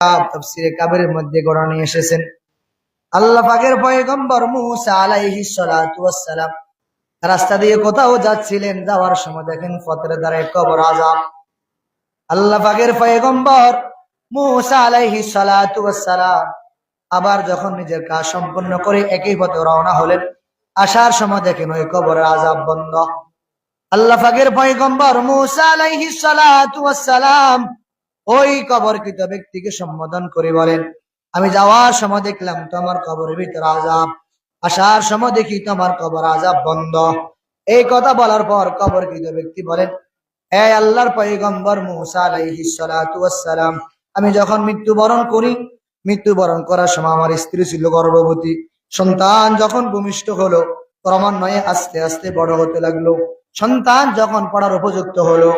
তাফসীরে কাবীরের মধ্যে গড়ানো এসেছেন আল্লাহ পাকের পয়গম্বর মূসা আলাইহিস সালাতু ওয়াস সালাম রাস্তা দিয়ে কোথাও যাচ্ছিলেন, যাওয়ার সময় দেখেন পথের ধারে কবর আযাব। আল্লাহ পাকের পয়গম্বর মূসা আলাইহিস সালাতু ওয়াস সালাম আবার যখন নিজের কাজ সম্পন্ন করে একই পথে রওনা হলেন, আসার সময় দেখেন ওই কবরের আযাব বন্ধ। আল্লাহ পাকের পয়গম্বর মূসা আলাইহিস সালাতু ওয়াস সালাম ওই কবরকৃত ব্যক্তিকে সম্বোধন করে বলেন, আমি যাওয়ার সময় দেখলাম তোমার কবরের ভিতরে আযাব, আসার সময় দেখি তোমার কবর আযাব বন্ধ। এই কথা বলার পর কবরকৃত ব্যক্তি বলেন, হে আল্লাহর পয়গম্বর মূসা আলাইহিস সালাতু ওয়াস সালাম, আমি যখন মৃত্যুবরণ করি, মৃত্যুবরণ করার সময় আমার স্ত্রী ছিল গর্ভবতী, সন্তান যখন ভূমিষ্ঠ হলো ক্রমান্বয়ে আস্তে আস্তে বড় হতে লাগলো। সন্তান যখন পড়ার উপযুক্ত হলো,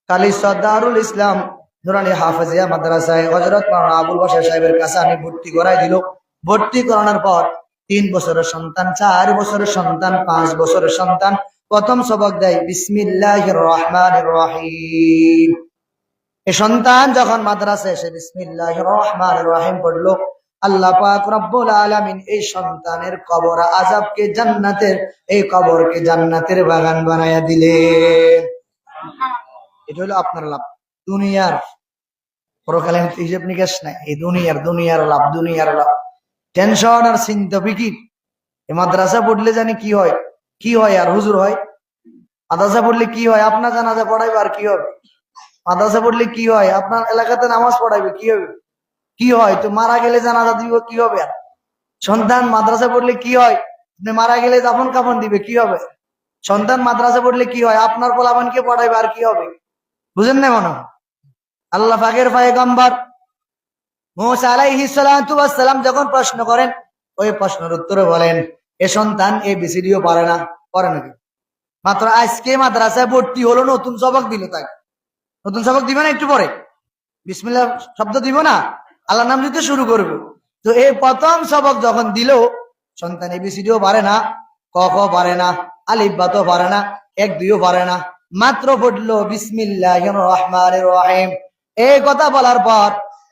কালিসা দারুল ইসলাম নুরানি হাফেজিয়া মাদ্রাসায় হযরত মাওলানা আবুল বাশার সাহেবের কাছে আমি ভর্তি করাই দিল। ভর্তি করানোর পর 3 বছরের সন্তান, 4 বছরের সন্তান, 5 বছরের সন্তান প্রথম সবক দেয় বিসমিল্লাহির রহমানির রহিম। এই সন্তান যখন মাদ্রাসায় এসে বিসমিল্লাহির রহমানির রহিম পড়লো, আল্লাহ পাক রব্বুল আলামিন এই সন্তানের কবর আযাবকে জান্নাতের, এই কবরকে জান্নাতের বাগান বানায়া দিলেন। এটা হলো আপনার লাভ, দুনিয়ার পরকালীন হিসেব নিকাশ নাই, এই দুনিয়ার লাভ, দুনিয়ার লাভ। টেনশন আর চিন্তা ফিকির। এই মাদ্রাসা পড়লে জানি কি হয়, কি হয় আর হুজুর হয়। মাদ্রাসা পড়লে কি হয়, আপনার জানাজা পড়াইবে আর কি হবে। মাদ্রাসা পড়লে কি হয়, আপনার এলাকাতে নামাজ পড়াইবে কি হবে, কি হয় তো মারা গেলে জানাজা দিব কি হবে। আর সন্তান মাদ্রাসা পড়লে কি হয়, আপনি মারা গেলে দাফন কাফন দিবে কি হবে। সন্তান মাদ্রাসা পড়লে কি হয়, আপনার পোলাপানকে পড়াইবে আর কি হবে। বুঝেন না মনে হয়। আল্লাহ পাকের পয়গম্বর মূসা আলাইহিস সালাতু ওয়াস সালাম যখন প্রশ্ন করেন, ওই প্রশ্নের উত্তরে বলেন, এ সন্তান এবিসিডিও পারে না। পারে নাকি? মাত্র আজকে মাদ্রাসায় ভর্তি হলো, নতুন সবক দিল তাকে। নতুন সবক দিবে না একটু পরে, বিসমিল্লাহ শব্দ দিব না, আল্লাহর নাম দিতে শুরু করবে। তো এই প্রথম সবক যখন দিল, সন্তান এবিসিডিও পারে না, ক খ পারে না, আলিফ বা তো পারে না, 1 2ও পারে না, মাত্র পড়লো বিসমিল্লাহির রহমানির রহিম। এই কথা বলার পর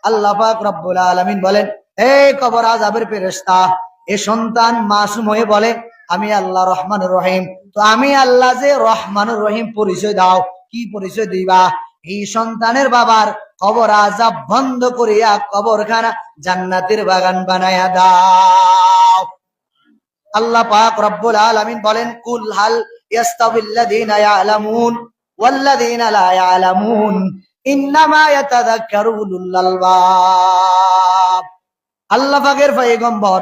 আল্লাহ পাক রব্বুল আলামিন বলেন, এই কবর আযাবের ফেরেশতা, এ সন্তান মাসুম হয়ে বলে আমি আল্লাহ রহমানুর রহিম। তো আমি আল্লাহ যে রহমানুর রহিম পরিচয় দাও। কি পরিচয় দিবা? এই সন্তানের বাবার কবর আযাব বন্ধ করিয়া কবরখানা জান্নাতের বাগান বানায়া দাও। আল্লাহ পাক রব্বুল আলামিন বলেন, কুল হাল ইয়াস্তাবিল্লাযীনা ইয়ালামুন ওয়াল্লাযীনা লা ইয়ালামুন ইন্নামা ইয়াতাযাক্কারু উলুল আলবাব। আল্লাহ পাকের পয়গম্বর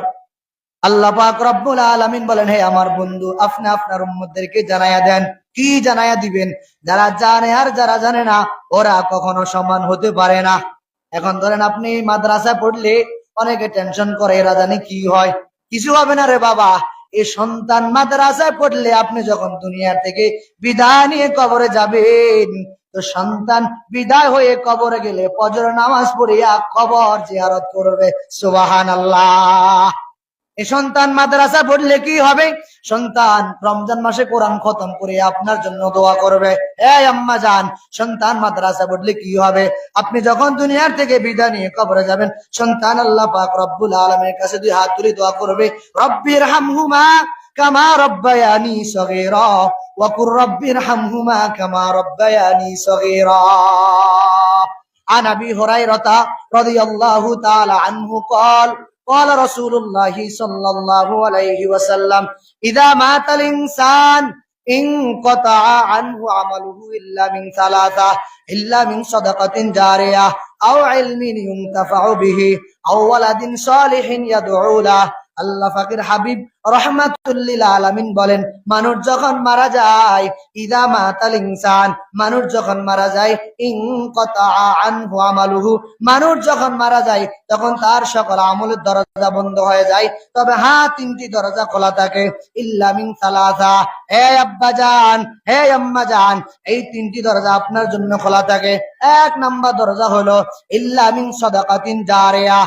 আল্লাহ পাক রব্বুল আলামিন বলেন, হে আমার বন্ধু, আপনি আপনার উম্মতদেরকে জানায়া দেন। কি জানায়া দিবেন? যারা জানে আর যারা জানে না, ওরা কখনো সমান হতে পারে না। এখন ধরেন আপনি মাদ্রাসা পড়লে অনেকে টেনশন করে, এরা জানে কি হয়। কিছু হবে না রে বাবা। এই সন্তান মাদ্রাসায় পড়লে আপনি যখন দুনিয়া থেকে বিদায় নিয়ে কবরে যাবেন, তো সন্তান বিদায় হয়ে কবরে গেলে ফজর নামাজ পড়িয়া কবর জিয়ারত করবে। সুবহানাল্লাহ। এই সন্তান মাদ্রাসা পড়লে কি হবে? সন্তান রমজান মাসে কোরআন খতম করে আপনার জন্য দোয়া করবে। এই আম্মা জান, সন্তান মাদ্রাসা পড়লে কি হবে? আপনি যখন দুনিয়ার থেকে বিদায় নিয়ে কবরে যাবেন, সন্তান আল্লাহ পাক রব্বুল আলামিনের কাছে 2 হাত তুলে দোয়া করবে, রব্বিরহামহুমা কামা রব্বায়ানি সগীরা ওয়া কুর রব্বিরহামহুমা কামা রব্বায়ানি সগীরা। আন আবি হুরায়রা রাদিয়াল্লাহু তাআলা আনহু قال قال رسول الله صلى الله عليه وسلم إذا مات الإنسان انقطع عنه عمله إلا من 3 إلا من صدقة جارية أو علم ينتفع به أو ولد صالح يدعو له। আল্লাহ পাকের হাবিব রাহমাতুল লিল আলামিন বলেন, মানুষ যখন মারা যায়, ইযা মাতাল ইনসান, মানুষ যখন মারা যায়, ইনকাতা আনহু আমালুহু, মানুষ যখন মারা যায় তখন তার সকল আমলের দরজা বন্ধ হয়ে যায়, তবে হ্যাঁ 3টি দরজা খোলা থাকে। ইল্লা মিন সালাসা, হে আব্বা জান, হে আম্মা জান, এই 3টি দরজা আপনার জন্য খোলা থাকে। 1 নাম্বার দরজা হলো ইল্লা মিন সাদাকাতিন জারিয়া,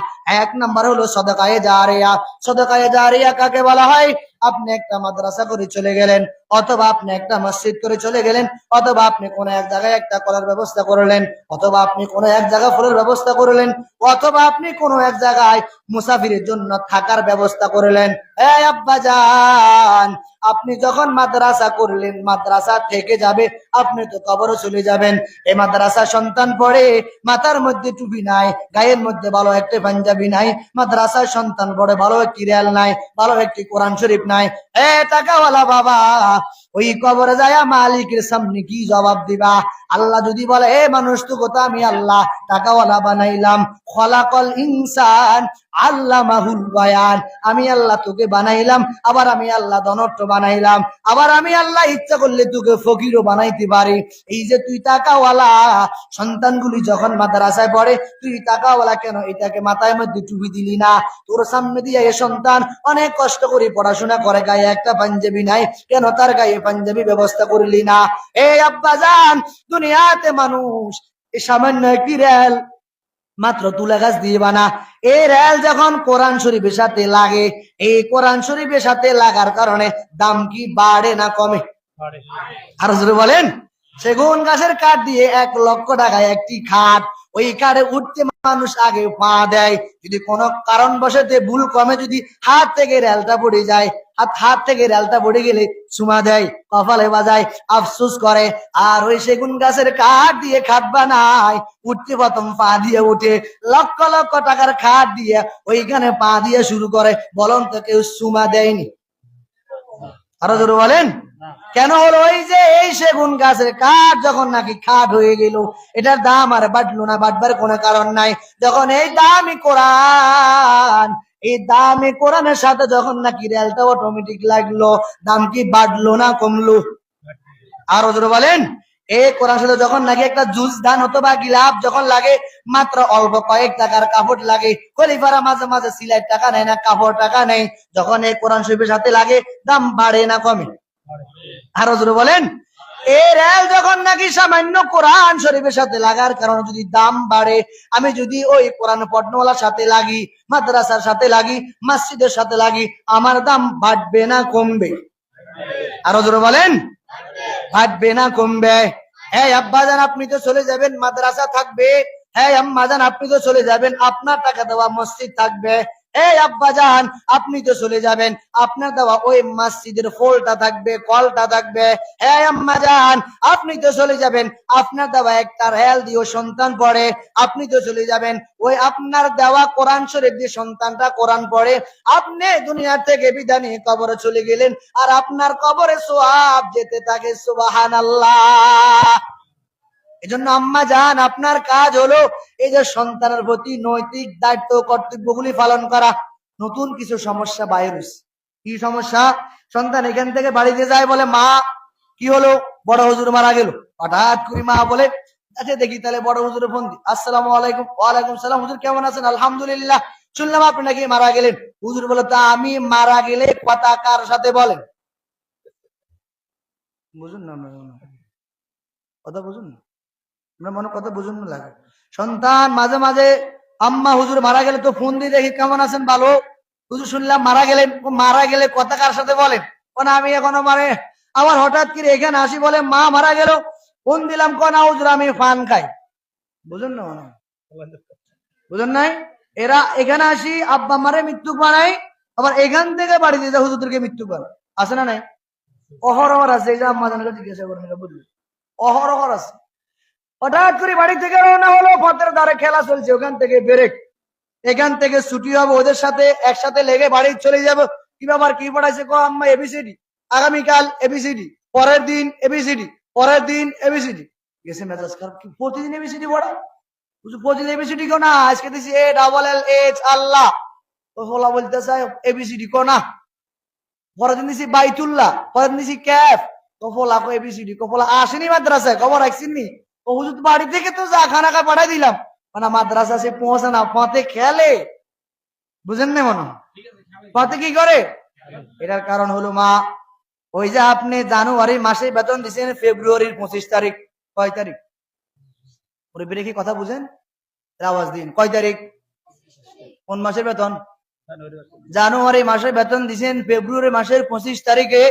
1 নাম্বার হলো সাদাকায়ে জারিয়া। সাদাকায়ে জারিয়া কাকে বলা হয়? আপনি একটা মাদ্রাসা করে চলে গেলেন, অথবা আপনি একটা মসজিদ করে চলে গেলেন, অথবা আপনি কোন এক জায়গায় একটা করার ব্যবস্থা করলেন, অথবা আপনি কোন এক জায়গায় ফুলের ব্যবস্থা করলেন, অথবা আপনি কোন এক জায়গায় মুসাফিরের জন্য থাকার ব্যবস্থা করলেন। এই আব্বাজান, আপনি যখন মাদ্রাসা করলেন, মাদ্রাসা থেকে যাবে, আপনি তো কবরও চলে যাবেন। এই মাদ্রাসা সন্তান পড়ে, মাথার মধ্যে টুপি নাই, গায়ের মধ্যে ভালো একটা পাঞ্জাবি নাই, মাদ্রাসার সন্তান পড়ে, ভালো একটি রেল নাই, ভালো একটি কোরআন শরীফ নাই। এ টাকাওয়ালা বাবা, ওই কবরে যায় মালিকের সামনে কি জবাব দিবা? আল্লাহ যদি বলে, এ মানুষ তো কথা আমি আল্লাহ টাকাওয়ালা বানাইলাম, খলাকল ইনসান আল্লামাহুল বায়ান, আমি আল্লাহ তোকে বানাইলাম, আবার আমি আল্লাহ ধনট্ট বানাইলাম, আবার আমি আল্লাহ ইচ্ছা করলে তোকে ফকিরও বানাইতে পারি। এই যে তুই টাকাওয়ালা, সন্তানগুলি যখন মাদ্রাসায় পড়ে, তুই টাকাওয়ালা কেন এটাকে মাথায় মধ্যে টুপি দিলি না? তোর সামনে দিয়ে এ সন্তান অনেক কষ্ট করে পড়াশোনা করে, গায়ে একটা পাঞ্জাবি নাই, কেন তার গায়ে পাঞ্জাবি ব্যবস্থা করলি না? এই আব্বাজান, দুনিয়াতে মানুষ এই সামান্য একটি রেল মাত্র তুলা গাছ দিয়ে বানা, এই রেল যখন কোরআন শরীফের সাথে লাগে, এই কোরআন শরীফের সাথে লাগার কারণে দাম কি বাড়ে না কমে? আরো জোরে বলেন। সেগুন গাছের কাঠ দিয়ে 1,00,000 টাকায় একটি খাট, ওই কাঠে উঠতে মানুষ আগে পা দেয়, যদি কোনো কারণবশত ভুল কমে, যদি হাত থেকে রেলটা পড়ে যায়, হাত থেকে রেলটা পড়ে গেলে চুমা দেয়, কপালে বাজায়, আফসোস করে। আর ওই সেগুন গাছের কাঠ দিয়ে খাট বানায়, উঠতে প্রথম পা দিয়ে উঠে, লক্ষ লক্ষ টাকার খাট দিয়ে ওইখানে পা দিয়ে শুরু করে, বলুন তো কেউ চুমা দেয়নি? আরো জোরে বলেন। কেন হলো? ওই যে এই সেগুন গাছের কাঠ যখন নাকি খাট হয়ে গেল, এটার দাম আর বাড়লো না, বাড়বার কোনো কারণ নাই। যখন এই দামি কোরআন, এই দামি কোরআনের সাথে যখন নাকি রেলটা অটোমেটিক লাগলো, দাম কি বাড়লো না কমলো? আরো জোরে বলেন। এই কোরআন সাথে যখন নাকি একটা জুস দান অথবা গিলাপ যখন লাগে, মাত্র অল্প কয়েক টাকার কাপড় লাগে, খলিফারা মাঝে মাঝে সিলাই টাকা নেয় না, কাপড় টাকা নেই, যখন এই কোরআন শরীফের সাথে লাগে, দাম বাড়ে না কমে? আরো জোরে বলেন। এই রেল যখন নাকি সামান্য কোরআন শরীফের সাথে লাগার কারণে যদি দাম বাড়ে, আমি যদি ওই কোরআন পড়নওয়ালার সাথে লাগি, মাদ্রাসার সাথে লাগি, মসজিদের সাথে লাগি, আমার দাম বাড়বে না কমবে? আরো জোরে বলেন। বাড়বে না কমবে? হ্যাঁ আব্বাজান, আপনি তো চলে যাবেন, মাদ্রাসা থাকবে। হ্যাঁ আম্মাজান, আপনি তো চলে যাবেন, আপনার টাকা দেওয়া মসজিদ থাকবে। এই আব্বাজান, আপনি তো চলে যাবেন, আপনার দেওয়া ওই মসজিদের ফলটা থাকবে, কলটা থাকবে। হ্যাঁ আম্মাজান, আপনি তো চলে যাবেন, আপনার দেওয়া একটা রেল দিয়ে সন্তান পড়ে, আপনি তো চলে যাবেন, ওই আপনার দেওয়া কোরআন শরীফ দিয়ে সন্তানটা কোরআন পড়ে। আপনি দুনিয়া থেকে বিদায় নিয়ে কবরে চলে গেলেন, আর আপনার কবরে সওয়াব যেতে থাকে, সুবহানাল্লাহ। এজন্য আম্মা জান, আপনার কাজ হলো এই যে সন্তানের প্রতি নৈতিক দায়িত্ব কর্তব্যগুলি পালন করা। নতুন কিছু সমস্যা বাইরে হইছে। কি সমস্যা? সন্তান এখান থেকে বাড়িতে যায়, বলে মা কি হলো, বড় হুজুর মারা গেল। হঠাৎ করে মা বলে, আচ্ছা দেখি তাহলে বড় হুজুরে ফোন দি। আসসালামু আলাইকুম। ওয়ালাইকুম সালাম। হুজুর কেমন আছেন? আলহামদুলিল্লাহ। শুনলাম আপনি নাকি মারা গেলেন। হুজুর বলে, তা আমি মারা গেলে কথা কার সাথে বলেন? বুঝুন না, কথা বুঝুন না, আপনার মনে কথা বুঝুন না লাগে। সন্তান মাঝে মাঝে আম্মা হুজুর মারা গেলে তো ফোন দিয়ে দেখি কেমন আছেন, ভালো। হুজুর শুনলাম মারা গেলেন, মারা গেলে কথা কার সাথে বলেন? আমি এখনো মানে আবার হঠাৎ করে এখানে আসি, বলে মা মারা গেল, ফোন দিলাম, না হুজুর আমি পান খাই। বুঝুন না, বুঝুন নাই? এরা এখানে আসি আব্বা মারে মৃত্যু বানাই, আবার এখান থেকে বাড়িতে যা হুজুরকে মৃত্যু বানায়। আছে না নাই? অহরহর আছে। এই যে আম্মা জানাকে জিজ্ঞাসা করেন, বুঝলি, অহরহর আছে। হঠাৎ করে বাড়ি থেকে রওনা হলো, পথের ধারে খেলা চলছে, ওখান থেকে ব্রেক, এখান থেকে ছুটি হবে, ওদের সাথে একসাথে লেগে বাড়ি চলে যাবো। কি ব্যাপার, কি পড়াইছে? আম্মা এবিসিডি, আগামীকাল এবিসিডি, পরের দিন এবিসিডি, পরের দিন এবিসিডি। গেছে মেজাজ খারাপ, কি প্রতিদিন এবিসিডি পড়া? প্রতিদিন এবিসিডি কো না, আজকে দিছি ALLH আল্লাহ, তো ফলা বলতে চাই এবিসিডি কো না। পরের দিন দিছি বাইতুল্লাহ, পরের দিন দিছি ক্যাফ, তো ফলা কো এবিসিডি, কো ফলা আসেনি মাদ্রাসায়, খবর রাখছিনি? হুজুর বাড়ি থেকে তো যা খানা খা পাঠাই দিলাম, মানে মাদ্রাসা সে পৌঁছে না, পথে খেলে। বুঝেন না? মনে পথে কি করে? এটার কারণ হলো মা, ওই যে আপনি জানুয়ারি মাসে বেতন দিচ্ছেন, ফেব্রুয়ারির 25 তারিখ, কয় তারিখ? ওরে বেরে কি কথা বুঝেন? আওয়াজ দিন, কয় তারিখ? কোন মাসের বেতন? জানুয়ারি মাসে বেতন দিছেন ফেব্রুয়ারি মাসের 25 তারিখে,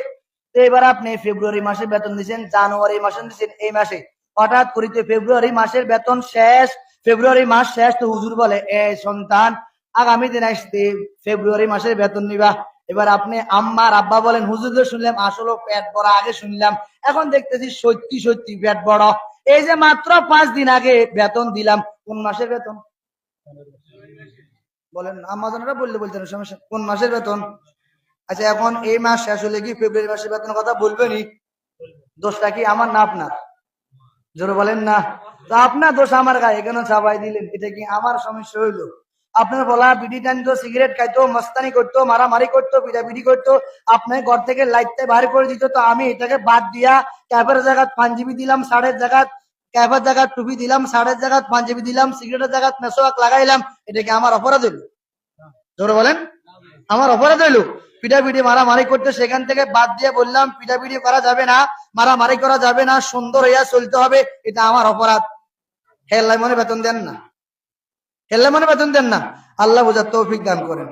তো এবার আপনি ফেব্রুয়ারি মাসে বেতন দিছেন, জানুয়ারি মাসে দিছেন এই মাসে, হঠাৎ করিতে ফেব্রুয়ারি মাসের বেতন শেষ, ফেব্রুয়ারি মাস শেষ, তো হুজুর বলে এ সন্তান আগামী দিন আসতে ফেব্রুয়ারি মাসের বেতন নিবা। এবার আপনি আম্মার আব্বা বলেন হুজুরদের শুনলাম আসলে পেট বড়, আগে শুনলাম এখন দেখতেছি সত্যি সত্যি পেট বড়, এই যে মাত্র 5 দিন আগে বেতন দিলাম, কোন মাসের বেতন বলেন? আমাজনরা বললে বলতেন সমস্যা, কোন মাসের বেতন? আচ্ছা এখন এই মাস শেষ হলে কি ফেব্রুয়ারি মাসের বেতনের কথা বলবেনি? দোষটা কি আমার না আপনার? জোরে বলেন না। তো আপনার দোষ আমার গায়ে কেন চাপাই দিলেন? এটা কি আমার সমস্যা হইলো? আপনার বলা বিড়ি টানতো, সিগারেট খাইতো, মস্তানি করতো, মারামারি করতো, পিটাপিটি করতো, আপনার ঘর থেকে লাইটটা বাইর করে দিত, তো আমি এটাকে বাদ দিয়া ক্যাফের জায়গাত পাঞ্জাবি দিলাম, শাড়ের জায়গাত ক্যাফের জায়গাত টুপি দিলাম, শাড়ের জায়গাত পাঞ্জাবি দিলাম, সিগারেটের জায়গাত মেসোয়াক লাগাইলাম, এটা কি আমার অপরাধ হইলো? জোরে বলেন, আমার অপরাধ হইলো? পিটাপিটি মারামারি করতে সেখান থেকে বাদ দিয়ে বললাম পিটাপিটি করা যাবে না, মারামারি করা যাবে না, সুন্দর হইয়া চলতে হবে, এটা আমার অপরাধ। হেল্লাই মনে বেতন দেন না, হেল্লাই মনে বেতন দেন না। আল্লাহ বোঝার তৌফিক দান করেন।